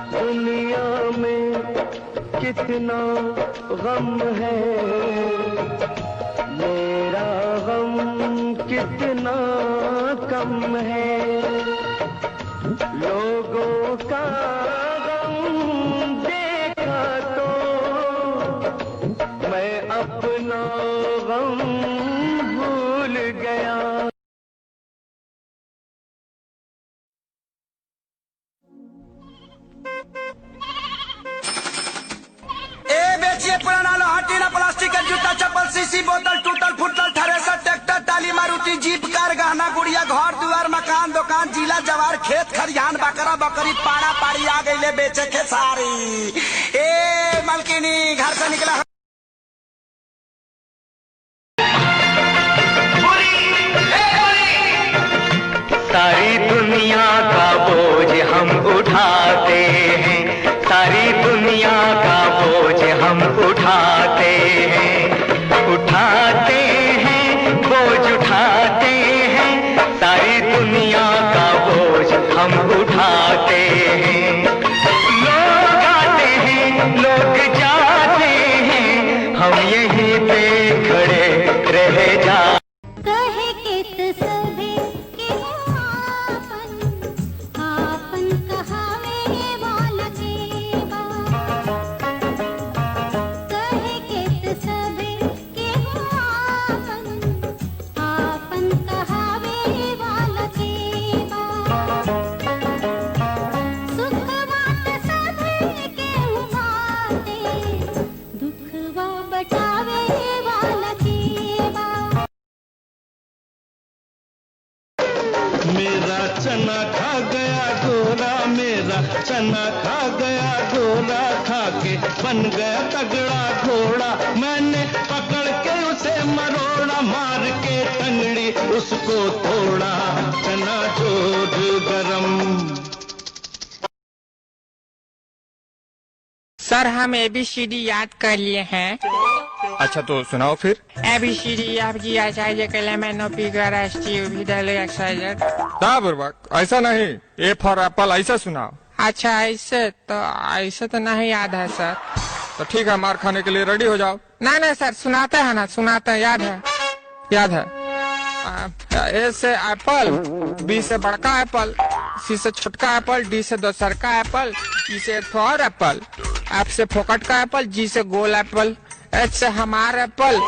दुनिया में कितना गम है, मेरा गम कितना कम है। लोगों का गम देखा तो मैं अपना गम भूल गया। पुराना लोहा टीना प्लास्टिक का जूता चप्पल सीसी बोतल टूटल फुटल थ्रेसर ट्रैक्टर टाली मारुति जीप कार गहना गुड़िया घर दुआर मकान दुकान जिला जवार खेत खरियान बकरा बकरी पाड़ा पाड़ी आ गई बेचे के सारी। ए मलकिनी घर से निकला सारी दुनिया का बोझ हम उठाते हैं, सारी दुनिया का बोझ हम उठाते हैं, उठाते हैं बोझ उठाते हैं, सारी दुनिया का बोझ हम उठाते हैं। लोग आते हैं लोग जाते हैं, हम यहीं पे खड़े रह जा। मेरा चना खा गया गोरा, मेरा चना खा गया गोरा, खा के बन गया तगड़ा घोड़ा। मैंने पकड़ के उसे मरोड़ा, मार के टंगड़ी उसको तोड़ा, चना जोर गरम। सर हम ABCD याद कर लिए हैं। अच्छा तो सुनाओ फिर। ABCD ऐसा नहीं, A फॉर एप्पल ऐसा सुनाओ। अच्छा ऐसे तो नहीं याद है सर। तो ठीक है, मार खाने के लिए रेडी हो जाओ। नहीं सर सुनाते हैं ना, सुनाते हैं, याद है। A से एप्पल, B से बड़का एप्पल, C से छोटका एप्पल, D से दोसर का एप्पल, E से फॉर एप्पल, F से फोकट का एप्पल, G से गोल एप्पल, H से हमारा एप्पल,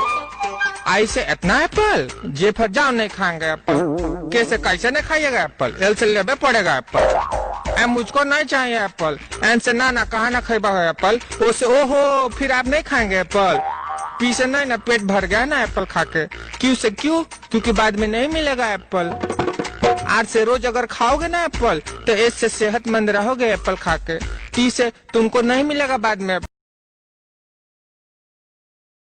I से इतना एप्पल, J पर जाओ नहीं खाएंगे एप्पल, K से कैसे नहीं खाइएगा एप्पल, L से लेबे पड़ेगा एप्पल, M मुझको नहीं चाहिए एप्पल, N से ना कहाँ ना खाइबा है एप्पल, O से ओहो फिर आप नहीं खाएंगे एप्पल, P से नहीं ना पेट भर गया ना एप्पल खा के, Q से क्यों क्योंकि बाद में नहीं मिलेगा एप्पल, R से रोज अगर खाओगे ना एप्पल तो S से सेहतमंद रहोगे एप्पल खा के, T से तुमको नहीं मिलेगा बाद में।